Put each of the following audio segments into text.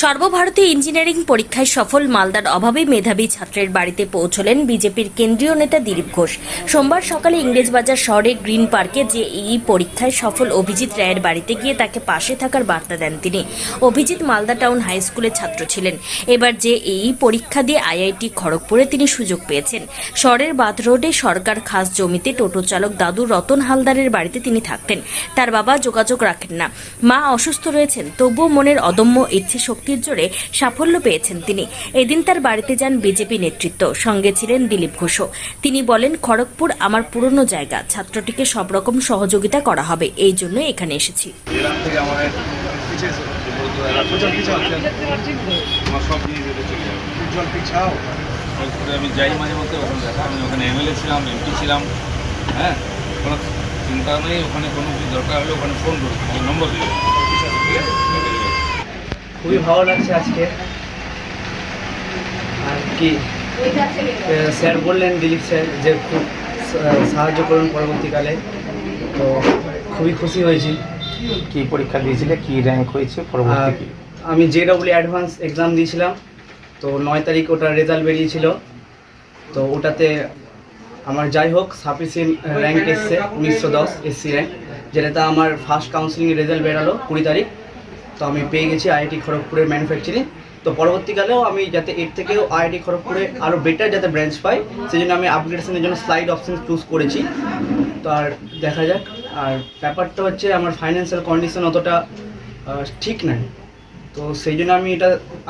সর্বভারতীয় ইঞ্জিনিয়ারিং পরীক্ষায় সফল মালদার অভাবী মেধাবী ছাত্রের বাড়িতে পৌঁছলেন বিজেপির কেন্দ্রীয় নেতা দিলীপ ঘোষ। সোমবার সকালে ইংরেজবাজার শহরে গ্রিন পার্কে জেইই পরীক্ষায় সফল অভিজিৎ রায়ের বাড়িতে গিয়ে তাকে পাশে থাকার বার্তা দেন তিনি। অভিজিৎ মালদা টাউন হাই স্কুলের ছাত্র ছিলেন। এবার জেইই পরীক্ষা দিয়ে আইআইটি খড়গপুরে তিনি সুযোগ পেয়েছেন। শহরের বাদ রোডে সরকার খাস জমিতে টোটো চালক দাদু রতন হালদারের বাড়িতে তিনি থাকতেন। তার বাবা যোগাযোগ রাখেন না, মা অসুস্থ রয়েছেন, তবুও মনের অদম্য ইচ্ছে শক্তির জোরে সাফল্য পেয়েছেন তিনি। এদিন তার বাড়িতে যান বিজেপি নেতৃত্ব, সঙ্গে ছিলেন দিলীপ ঘোষও। তিনি বলেন, খড়গপুর আমার পুরনো জায়গা, ছাত্রটিকে সব রকম সহযোগিতা করা হবে, এই জন্য এখানে এসেছি। আমি যাই মাঝে মধ্যে ওখানে দেখা, আমি ওখানে এমএলএ ছিলাম, এমপি ছিলাম, হ্যাঁ, কোনো চিন্তা নেই। ওখানে কোনো কিছু দরকার হলে ওখানে ফোন করবো, নম্বর দিবে। খুবই ভালো লাগছে আজকে। আর কি স্যার বললেন, দিলীপ স্যার, যে খুব সাহায্য করুন পরবর্তীকালে, তো খুবই খুশি হয়েছি। কি পরীক্ষা দিয়েছিলে, কি র্যাঙ্ক হয়েছে পরবর্তী? আমি জেডব্লিউ অ্যাডভান্স এক্সাম দিয়েছিলাম, তো 9 তারিখ ওটার রেজাল্ট বেরিয়েছিল। তো ওটাতে আমার যাই হোক সাফিসিয়েন্ট র্যাঙ্ক এসছে 1910 এসসি র্যাঙ্ক, যেটাতে আমার ফার্স্ট কাউন্সিলিংয়ের রেজাল্ট বেরালো 20 তারিখ। তো আমি পেয়ে গেছি আইআইটি খড়গপুরের ম্যানুফ্যাকচারিং। তো পরবর্তীকালেও আমি যাতে এর থেকেও আইআইটি খড়গপুরে আরও বেটার যাতে ব্রাঞ্চ পাই, সেই জন্য আমি আপগ্রেডেশনের জন্য স্লাইড অপশন চুজ করেছি। তো আর দেখা যাক। আর ব্যাপারটা হচ্ছে আমার ফাইন্যান্সিয়াল কন্ডিশন অতটা ঠিক নাই, তো সেই জন্য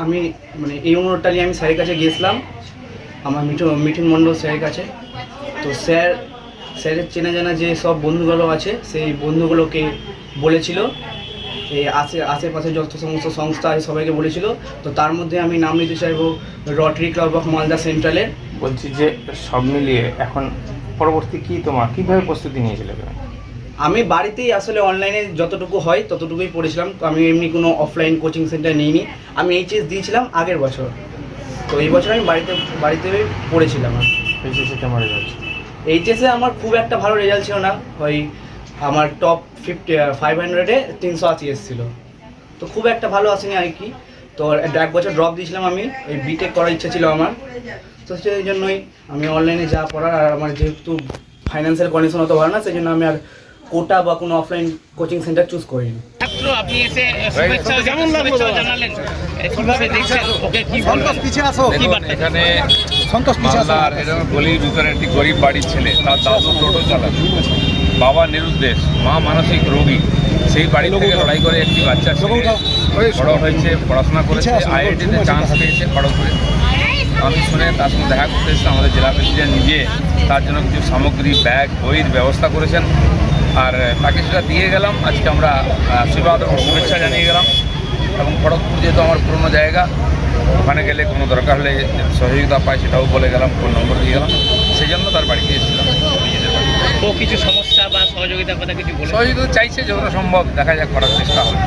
আমি মানে এই অনুরোধটা নিয়ে আমি স্যারের কাছে গিয়েছিলাম, আমার মিঠুন মণ্ডল স্যারের কাছে। তো স্যারের চেনা জানা যে সব বন্ধুগুলো আছে, সেই বন্ধুগুলোকে বলেছিল, এই আশেপাশে যত সমস্ত সংস্থা আছে সবাইকে বলেছিল। তো তার মধ্যে আমি নাম নিতে চাইবো রটারি ক্লাব অফ মালদা সেন্ট্রালের। বলছি যে সব মিলিয়ে এখন পরবর্তী কি তোমার কীভাবে প্রস্তুতি নিয়েছিলে? আমি বাড়িতেই আসলে অনলাইনে যতটুকু হয় ততটুকুই পড়েছিলাম। তো আমি এমনি কোনো অফলাইন কোচিং সেন্টার নিইনি। আমি এইচএস দিয়েছিলাম আগের বছর, তো এই বছর আমি বাড়িতে পড়েছিলাম। এইচএসে কেমন রেজাল্ট? এইচএসে আমার খুব একটা ভালো রেজাল্ট ছিল না, ওই আমার টপ 500-এ 380 এসেছিলো, তো খুব একটা ভালো আসেনি আর কি। তো 1 বছর ড্রপ দিয়েছিলাম আমি, এই বিটেক করার ইচ্ছা ছিল আমার। তো সেই জন্যই আমি অনলাইনে যা পড়ার, আর আমার যেহেতু ফাইন্যান্সিয়াল কন্ডিশন অত ভালো না, সেই জন্য আমি আর কোটা বা কোনো অফলাইন কোচিং সেন্টার চুজ করিনি। আপনি এসে শুভেচ্ছা জানালেন, কিভাবে দেখছেন ওকে, কি বলবেন? এখানে মালদার এরকম গলির ভিতরে একটি গরিব বাড়ির ছেলে, তার দাদু টোটো চালাতো, বাবা নিরুদ্দেশ, মা মানসিক রোগী। সেই বাড়ি থেকে লড়াই করে একটি বাচ্চা ছেলে বড় হয়েছে, পড়াশোনা করেছে, আইআইটিতে চান্স পেয়েছে খড়গপুরে। আমি শুনে তার সঙ্গে দেখা করতে এসেছিলাম। আমাদের জেলা প্রেসিডেন্ট নিজে তার জন্য কিছু সামগ্রী, ব্যাগ, বইয়ের ব্যবস্থা করেছেন, আর তাকে সেটা দিয়ে গেলাম। আজকে আমরা আশীর্বাদ এবং শুভেচ্ছা জানিয়ে গেলাম। এবং খড়গপুর যেহেতু আমার পুরনো জায়গা, ওখানে গেলে কোনো দরকার হলে সহযোগিতা পাই সেটাও বলে গেলাম, ফোন নম্বর দিয়ে গেলাম। সেই জন্য তার বাড়িতে এসেছিলাম, নিজেদের বাড়ি। ও কিছু সমস্যা বা সহযোগিতার কথা কিছু বলে? সহযোগিতা চাইছে যতটা সম্ভব, দেখা যাক করার চেষ্টা হবে।